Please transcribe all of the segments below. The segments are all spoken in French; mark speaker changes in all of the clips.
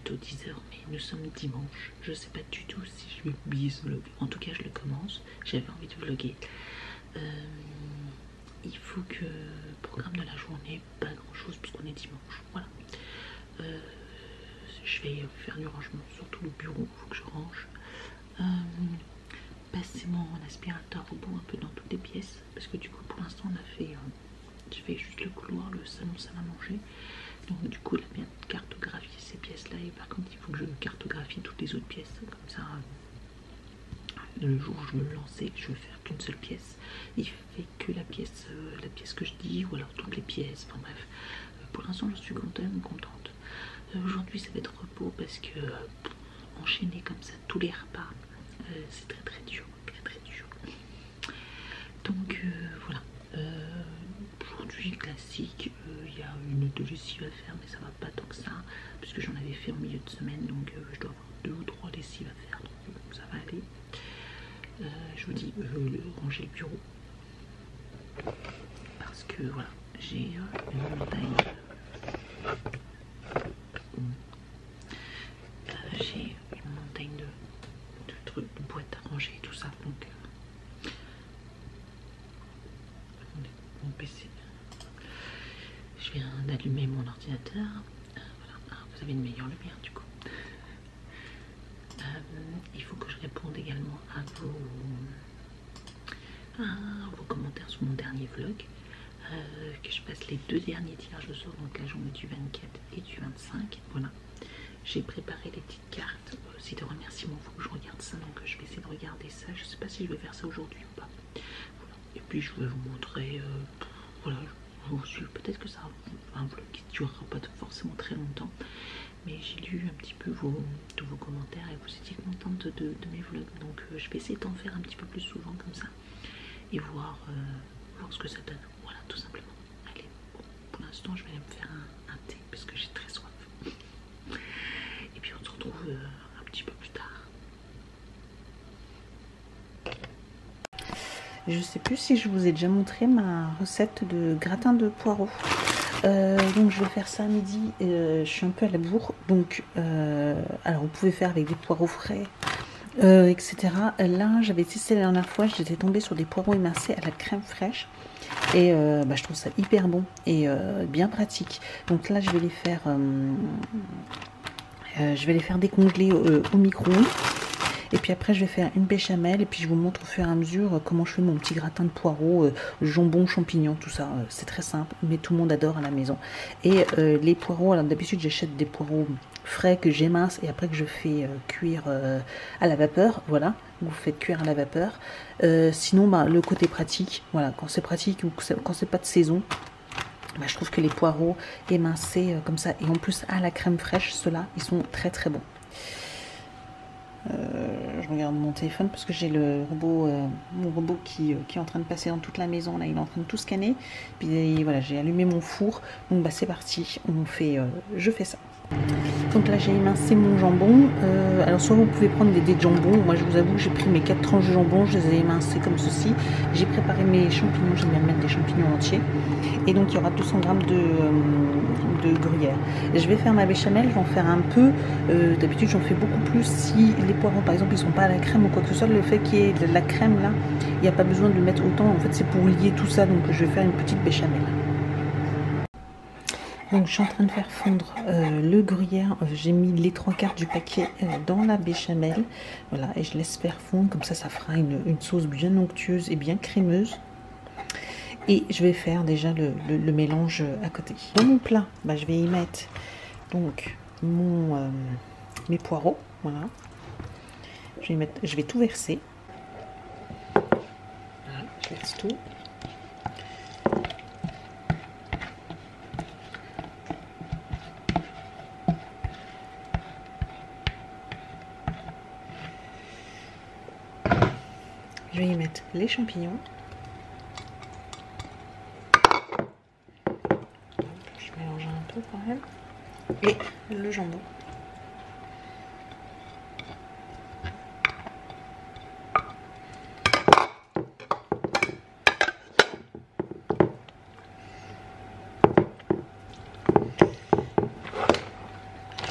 Speaker 1: bientôt 10 h, mais nous sommes dimanche. Je sais pas du tout si je vais oublier ce vlog. En tout cas, je le commence. J'avais envie de vlogger. Il faut que programme de la journée, pas grand chose puisqu'on est dimanche. Voilà. Je vais faire du rangement sur tout le bureau. Il faut que je range. Passer mon aspirateur robot un peu dans toutes les pièces parce que du coup, pour l'instant, on a fait. Je fais juste le couloir, le salon, salle à manger. Donc du coup, il a bien cartographié ces pièces-là. Et par contre, il faut que je cartographie toutes les autres pièces. Comme ça, le jour où je veux me lancer, je veux faire qu'une seule pièce. Il fait que la pièce que je dis, ou alors toutes les pièces. Enfin bref, pour l'instant, je suis contente. Aujourd'hui, ça va être repos parce que enchaîner comme ça tous les repas, c'est très dur, très dur. Donc voilà. Aujourd'hui classique, il y a une ou deux lessives à faire, mais ça va pas tant que ça puisque j'en avais fait en milieu de semaine, donc je dois avoir 2 ou 3 lessives à faire, donc ça va aller. Je vous dis ranger le bureau parce que voilà, j'ai une montagne de trucs, de boîtes à ranger et tout ça, donc mon PC. Je viens d'allumer mon ordinateur. Voilà. Vous avez une meilleure lumière du coup. Il faut que je réponde également à vos commentaires sur mon dernier vlog. Que je passe les 2 derniers tirages au sort, donc la journée du 24 et du 25. Voilà. J'ai préparé les petites cartes aussi de remerciements. Il faut que je regarde ça, donc je vais essayer de regarder ça. Je sais pas si je vais faire ça aujourd'hui ou pas. Voilà. Et puis je vais vous montrer. Voilà. Peut-être que ça un vlog qui ne durera pas forcément très longtemps, mais j'ai lu un petit peu tous vos commentaires et vous étiez contente de mes vlogs, donc je vais essayer d'en faire un petit peu plus souvent comme ça et voir ce que ça donne. Voilà, tout simplement. Allez, bon, pour l'instant je vais aller me faire un thé parce que j'ai très soif et puis on se retrouve un petit peu plus tard. Je sais plus si je vous ai déjà montré ma recette de gratin de poireaux. Donc je vais faire ça à midi. Je suis un peu à la bourre. Donc alors vous pouvez faire avec des poireaux frais, etc. Là j'avais testé la dernière fois. J'étais tombée sur des poireaux émincés à la crème fraîche. Et je trouve ça hyper bon et bien pratique. Donc là je vais les faire décongeler au micro-ondes. Et puis après je vais faire une béchamel et puis je vous montre au fur et à mesure comment je fais mon petit gratin de poireaux, jambon, champignons, tout ça. C'est très simple, mais tout le monde adore à la maison. Et les poireaux, alors d'habitude j'achète des poireaux frais que j'émince et après que je fais cuire à la vapeur. Voilà, vous faites cuire à la vapeur. Sinon, le côté pratique, voilà, quand c'est pratique ou quand c'est pas de saison, je trouve que les poireaux émincés comme ça et en plus à la crème fraîche, ceux-là, ils sont très bons. Je regarde mon téléphone parce que j'ai le robot, mon robot qui est en train de passer dans toute la maison. Là, il est en train de tout scanner. Puis voilà, j'ai allumé mon four. Donc c'est parti. Je fais ça. Donc là, j'ai émincé mon jambon. Alors soit vous pouvez prendre des dés de jambon. Moi, je vous avoue, j'ai pris mes 4 tranches de jambon. Je les ai émincées comme ceci. J'ai préparé mes champignons. J'aime bien mettre des champignons entiers. Et donc, il y aura 200 g de gruyère. Je vais faire ma béchamel. Je vais en faire un peu. D'habitude, j'en fais beaucoup plus. Si les poireaux, par exemple, ils sont pas à la crème ou quoi que ce soit, le fait qu'il y ait de la crème là, il n'y a pas besoin de mettre autant. En fait, c'est pour lier tout ça. Donc, je vais faire une petite béchamel. Donc je suis en train de faire fondre le gruyère. J'ai mis les 3/4 du paquet dans la béchamel. Voilà, et je laisse faire fondre. Comme ça fera une sauce bien onctueuse et bien crémeuse. Et je vais faire déjà le mélange à côté. Dans mon plat, je vais y mettre donc mes poireaux. Voilà. Je vais tout verser. Voilà, je verse tout. Je vais y mettre les champignons. Je mélange un peu quand même. Et le jambon.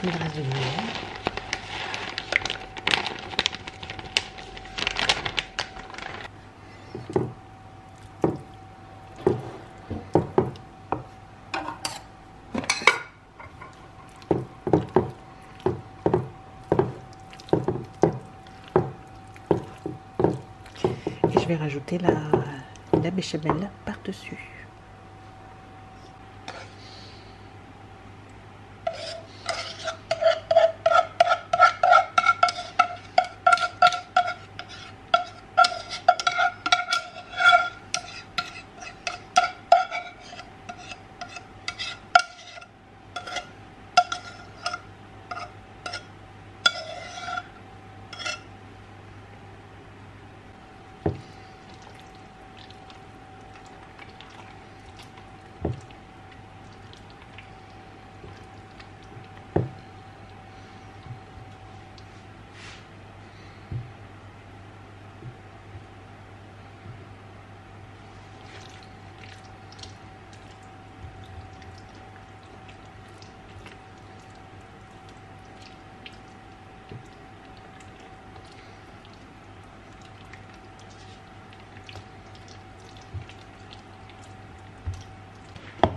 Speaker 1: Je mets le reste Et je vais rajouter la béchamel par-dessus.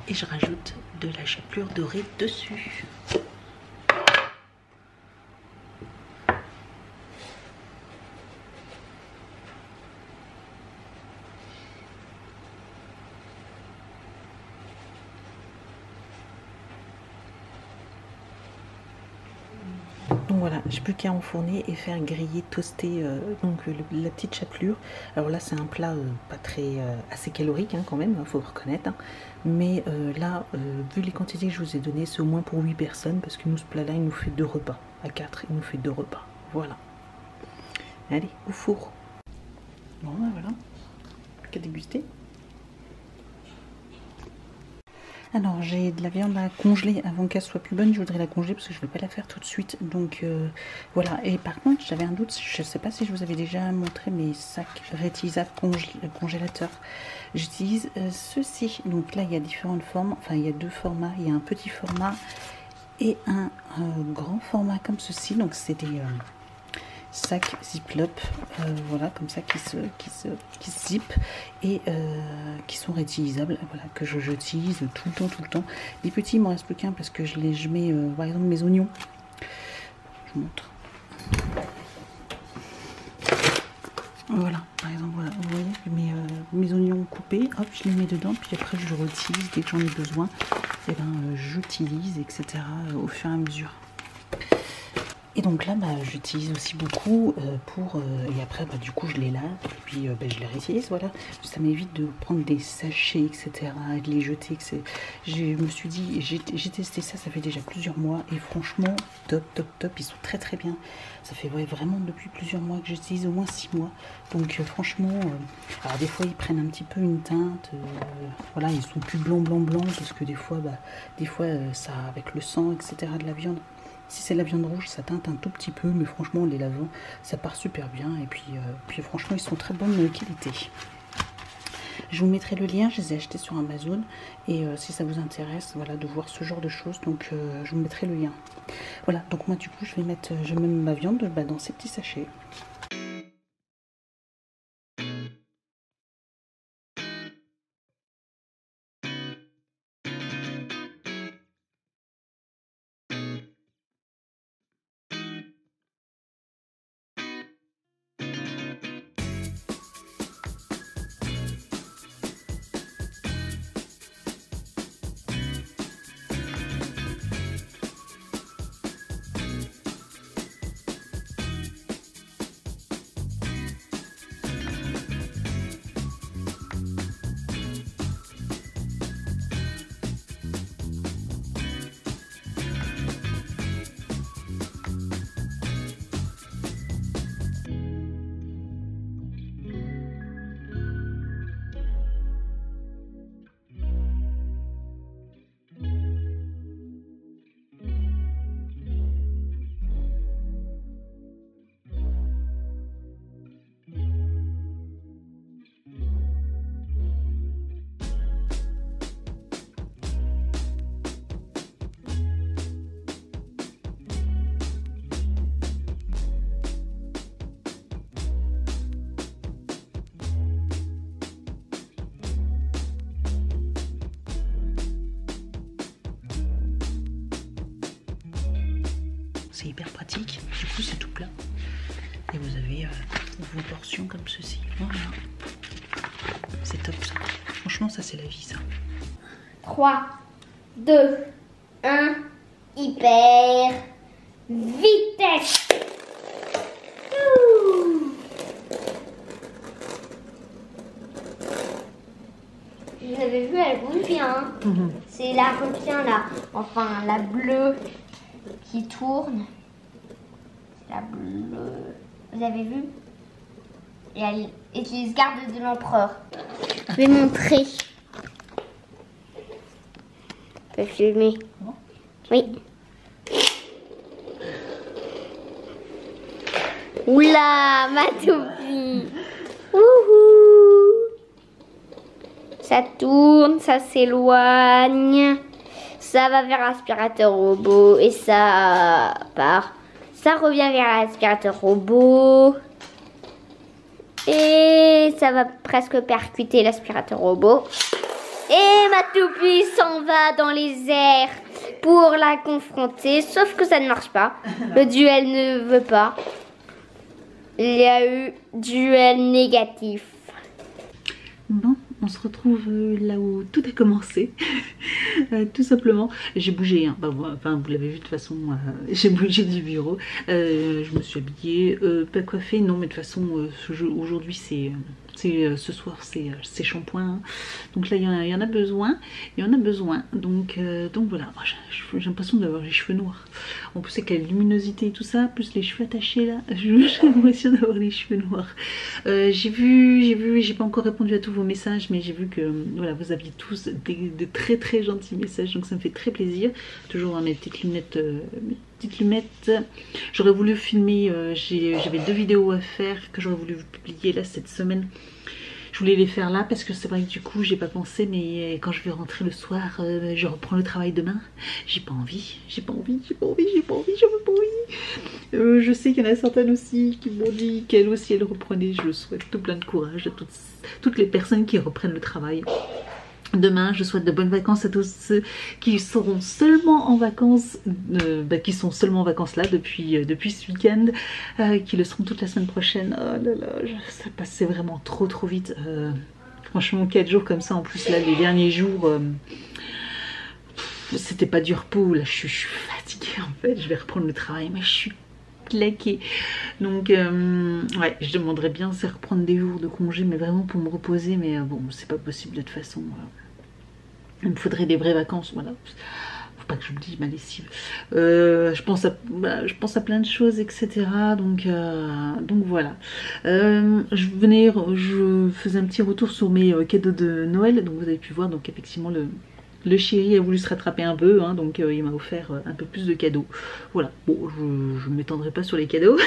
Speaker 1: Et je rajoute de la chapelure dorée dessus. Donc voilà, j'ai plus qu'à enfourner et faire griller, toaster la petite chapelure. Alors là c'est un plat pas très assez calorique hein, quand même, il faut le reconnaître. Hein. Mais là, vu les quantités que je vous ai données, c'est au moins pour 8 personnes parce que nous ce plat là il nous fait 2 repas. À 4 il nous fait 2 repas. Voilà. Allez, au four. Bon ben voilà, plus qu'à déguster. Alors j'ai de la viande à congeler avant qu'elle soit plus bonne, je voudrais la congeler parce que je ne vais pas la faire tout de suite. Donc voilà, et par contre j'avais un doute, je ne sais pas si je vous avais déjà montré mes sacs réutilisables congélateurs. J'utilise ceci, donc là il y a différentes formes, enfin il y a 2 formats, il y a un petit format et un grand format comme ceci, donc c'est des sacs Ziploc, voilà, comme ça qui se zip et qui sont réutilisables, voilà, que j'utilise tout le temps. Les petits, il m'en reste plus qu'un parce que je mets par exemple mes oignons. Je vous montre. Voilà, par exemple, voilà, vous voyez, je mets mes oignons coupés, hop, je les mets dedans, puis après je réutilise dès que j'en ai besoin, et ben j'utilise, etc. Au fur et à mesure. Et donc là, j'utilise aussi beaucoup et après, du coup, je les lave et puis je les réutilise, voilà. Ça m'évite de prendre des sachets, etc., et de les jeter. Je me suis dit, j'ai testé ça, ça fait déjà plusieurs mois et franchement, top, ils sont très bien. Ça fait vraiment depuis plusieurs mois que j'utilise, au moins 6 mois. Donc franchement, alors des fois, ils prennent un petit peu une teinte, voilà, ils sont plus blanc, parce que des fois, ça, avec le sang, etc., de la viande. Si c'est la viande rouge, ça teinte un tout petit peu, mais franchement, les lavant, ça part super bien. Et puis franchement, ils sont très bonne qualité. Je vous mettrai le lien, je les ai achetés sur Amazon. Et si ça vous intéresse, voilà, de voir ce genre de choses, donc je vous mettrai le lien. Voilà, donc moi, du coup, je mets ma viande dans ces petits sachets. c'est hyper pratique. Du coup c'est tout plat. Et vous avez vos portions comme ceci. Voilà. C'est top ça. Franchement ça c'est la vie ça.
Speaker 2: 3, 2, 1, hyper vitesse. Vous avez vu, elle bouge bien. C'est la retient là, enfin la bleue qui tourne. C'est la bleue. Vous avez vu? Et elle utilise garde de l'empereur. Je vais montrer. Je peux filmer. Oui. Oula, ma toupie. Wouhou. Ça tourne, ça s'éloigne. Ça va vers l'aspirateur robot et ça part. Ça revient vers l'aspirateur robot. Et ça va presque percuter l'aspirateur robot. Et ma toupie s'en va dans les airs pour la confronter. Sauf que ça ne marche pas. Le duel ne veut pas. Il y a eu duel négatif.
Speaker 1: Bon, on se retrouve là où tout a commencé. Tout simplement, j'ai bougé, hein. Enfin vous l'avez vu de toute façon, j'ai bougé du bureau, je me suis habillée, pas coiffée, non mais de toute façon aujourd'hui c'est ce soir c'est shampoing, hein. Donc là il y en a besoin, donc voilà. J'ai l'impression d'avoir les cheveux noirs, en plus avec la luminosité et tout ça, plus les cheveux attachés là, j'ai l'impression d'avoir les cheveux noirs. J'ai pas encore répondu à tous vos messages, mais j'ai vu que voilà, vous aviez tous des très très gentils messages, donc ça me fait très plaisir. Toujours mes petites lunettes. J'aurais voulu filmer, j'avais 2 vidéos à faire que j'aurais voulu publier là cette semaine. Je voulais les faire là parce que c'est vrai que du coup j'ai pas pensé, mais quand je vais rentrer le soir, je reprends le travail demain. J'ai pas envie. Je sais qu'il y en a certaines aussi qui m'ont dit qu'elles aussi elles reprenaient. Je souhaite tout plein de courage à toutes les personnes qui reprennent le travail demain. Je souhaite de bonnes vacances à tous ceux qui seront seulement en vacances, qui sont seulement en vacances là depuis ce week-end, qui le seront toute la semaine prochaine. Oh là là, ça passait vraiment trop vite. Franchement 4 jours comme ça, en plus là les derniers jours, c'était pas du repos. Là je suis fatiguée en fait, je vais reprendre le travail mais je suis claquée. Donc ouais, je demanderais bien c'est reprendre des jours de congé, mais vraiment pour me reposer, mais bon c'est pas possible de toute façon. Il me faudrait des vraies vacances, voilà. Faut pas que j'oublie ma lessive. Je pense à plein de choses, etc. Donc voilà. Je faisais un petit retour sur mes cadeaux de Noël. Donc vous avez pu voir, donc effectivement le chéri a voulu se rattraper un peu, hein, donc il m'a offert un peu plus de cadeaux. Voilà, bon, je ne m'étendrai pas sur les cadeaux,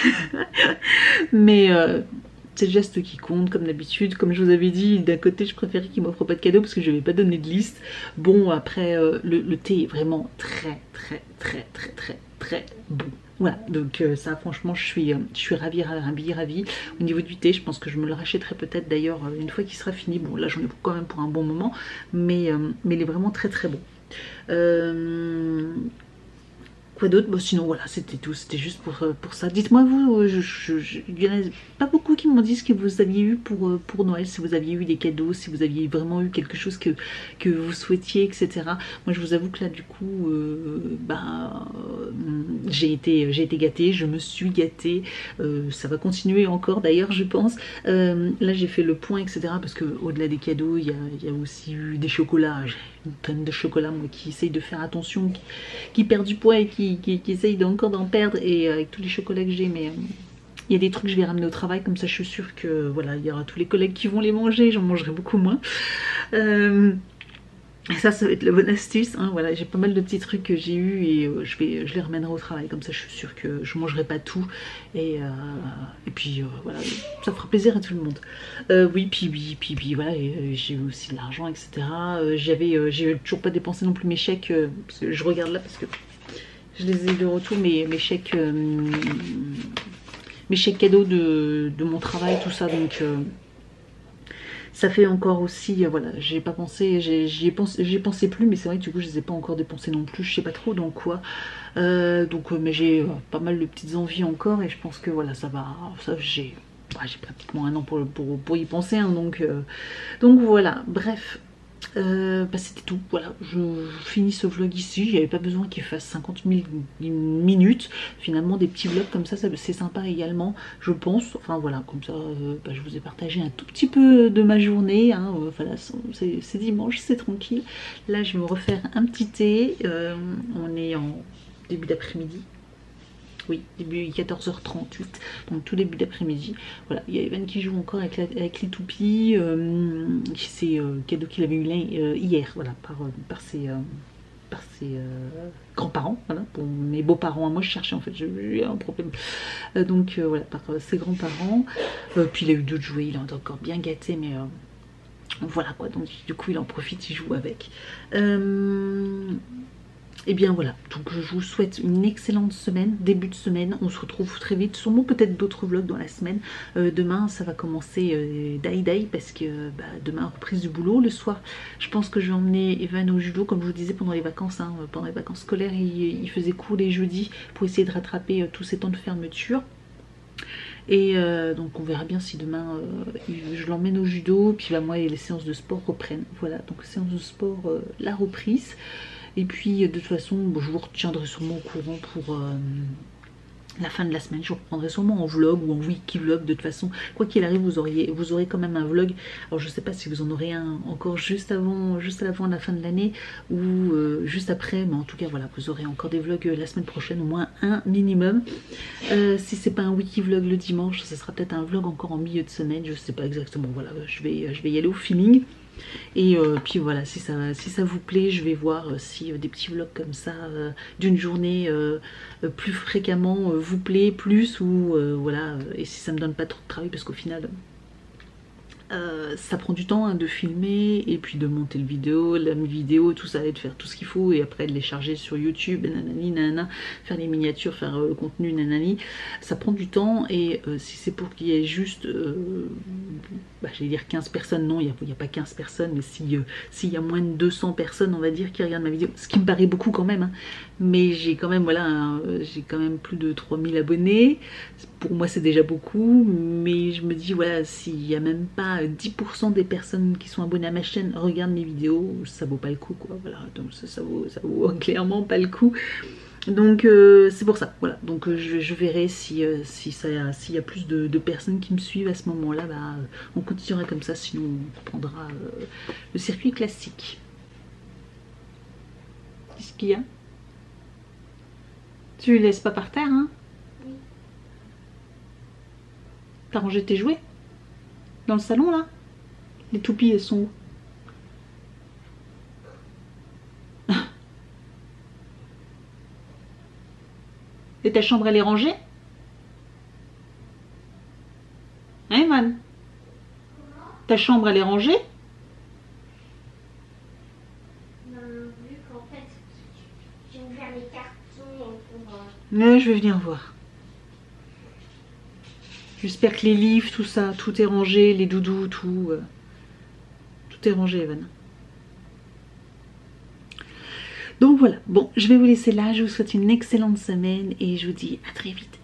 Speaker 1: mais c'est le geste qui compte, comme d'habitude. Comme je vous avais dit, d'un côté, je préférais qu'il m'offre pas de cadeaux parce que je n'avais pas donné de liste. Bon, après, le thé est vraiment très bon. Voilà, donc ça franchement je suis ravie. Au niveau du thé, je pense que je me le rachèterai peut-être d'ailleurs une fois qu'il sera fini. Bon là j'en ai quand même pour un bon moment, mais il est vraiment très bon. Quoi d'autre? Bon, sinon voilà, c'était tout, c'était juste pour ça. Dites-moi vous, il y en a pas beaucoup qui m'ont dit ce que vous aviez eu pour Noël, si vous aviez eu des cadeaux, si vous aviez vraiment eu quelque chose que vous souhaitiez, etc. Moi je vous avoue que là du coup, j'ai été gâtée, je me suis gâtée, ça va continuer encore d'ailleurs je pense. Là j'ai fait le point, etc. parce que au-delà des cadeaux, il y a aussi eu des chocolats. J'ai une tonne de chocolat, moi qui essaye de faire attention, qui perd du poids et qui essaye encore d'en perdre, et avec tous les chocolats que j'ai, mais il y a des trucs que je vais ramener au travail, comme ça je suis sûre que voilà, il y aura tous les collègues qui vont les manger, j'en mangerai beaucoup moins. Et ça va être la bonne astuce, hein. Voilà, j'ai pas mal de petits trucs que j'ai eu et je les ramènerai au travail, comme ça je suis sûre que je mangerai pas tout, et puis voilà, ça fera plaisir à tout le monde. Oui, puis voilà, j'ai eu aussi de l'argent, etc. J'ai toujours pas dépensé non plus mes chèques, parce que je regarde là parce que je les ai de retour, mes chèques cadeaux de mon travail, tout ça, donc ça fait encore aussi, voilà, j'ai pas pensé, j'y pensé plus, mais c'est vrai que du coup je les ai pas encore dépensés non plus, je sais pas trop dans quoi. Mais j'ai pas mal de petites envies encore et je pense que voilà, ça va, j'ai pratiquement un an pour y penser, hein, donc voilà, bref. C'était tout, voilà, je finis ce vlog ici, il n'y avait pas besoin qu'il fasse 50 000 minutes, finalement des petits vlogs comme ça c'est sympa également, je pense, enfin voilà, comme ça je vous ai partagé un tout petit peu de ma journée, hein, voilà, c'est dimanche, c'est tranquille, là je vais me refaire un petit thé, on est en début d'après-midi. Oui, début 14h38, donc tout début d'après-midi. Voilà, il y a Evan qui joue encore avec les toupies. C'est cadeau qu'il avait eu hier, voilà, par ses grands-parents, voilà, pour mes beaux-parents. Moi je cherchais en fait, j'ai eu un problème. Voilà, par ses grands-parents. Puis il a eu d'autres jouets, il est encore bien gâté, mais voilà quoi, donc du coup il en profite, il joue avec. Et bien voilà, donc je vous souhaite une excellente semaine, début de semaine, on se retrouve très vite, sûrement peut-être d'autres vlogs dans la semaine. Demain ça va commencer day parce que demain reprise du boulot, le soir je pense que je vais emmener Evan au judo comme je vous disais pendant les vacances, hein, pendant les vacances scolaires il faisait cours les jeudis pour essayer de rattraper tous ces temps de fermeture. Et donc on verra bien si demain je l'emmène au judo, puis moi les séances de sport reprennent, voilà, donc séance de sport, la reprise. Et puis de toute façon, je vous retiendrai sûrement au courant pour la fin de la semaine. Je vous reprendrai sûrement en vlog ou en wiki vlog. De toute façon, quoi qu'il arrive, vous aurez quand même un vlog. Alors je sais pas si vous en aurez un encore juste avant la fin de l'année ou juste après, mais en tout cas voilà, vous aurez encore des vlogs la semaine prochaine, au moins un minimum. Si c'est pas un wiki vlog le dimanche, ce sera peut-être un vlog encore en milieu de semaine. Je sais pas exactement. Voilà, je vais y aller au feeling. Et puis voilà, si ça vous plaît, je vais voir si des petits vlogs comme ça d'une journée plus fréquemment vous plaît plus, ou voilà, et si ça me donne pas trop de travail, parce qu'au final ça prend du temps, hein, de filmer et puis de monter la vidéo, tout ça, et de faire tout ce qu'il faut, et après de les charger sur YouTube, nanani, nanana, faire les miniatures, faire le contenu, nanani, ça prend du temps. Et si c'est pour qu'il y ait juste j'allais dire 15 personnes, non, il n'y a pas 15 personnes, mais s'il y a moins de 200 personnes, on va dire, qui regardent ma vidéo, ce qui me paraît beaucoup quand même, hein, mais j'ai quand même, voilà, j'ai quand même plus de 3000 abonnés, pour moi c'est déjà beaucoup, mais je me dis, voilà, s'il n'y a même pas 10% des personnes qui sont abonnées à ma chaîne regardent mes vidéos, ça vaut pas le coup, quoi, voilà, donc ça vaut clairement pas le coup. Donc c'est pour ça, voilà, donc je verrai s'il y a plus de personnes qui me suivent à ce moment-là, on continuera comme ça, sinon on prendra le circuit classique. Qu'est-ce qu'il y a? Tu les laisses pas par terre, hein? Oui. T'as rangé tes jouets? Dans le salon, là? Les toupies, elles sont où? Et ta chambre, elle est rangée? Hein, Evan? Ta chambre, elle est rangée?
Speaker 2: Non, vu qu'en fait, j'ai ouvert les cartons pour...
Speaker 1: Ouais, je vais venir voir. J'espère que les livres, tout ça, tout est rangé, les doudous, tout est rangé, Evan. Donc voilà, bon, je vais vous laisser là, je vous souhaite une excellente semaine et je vous dis à très vite.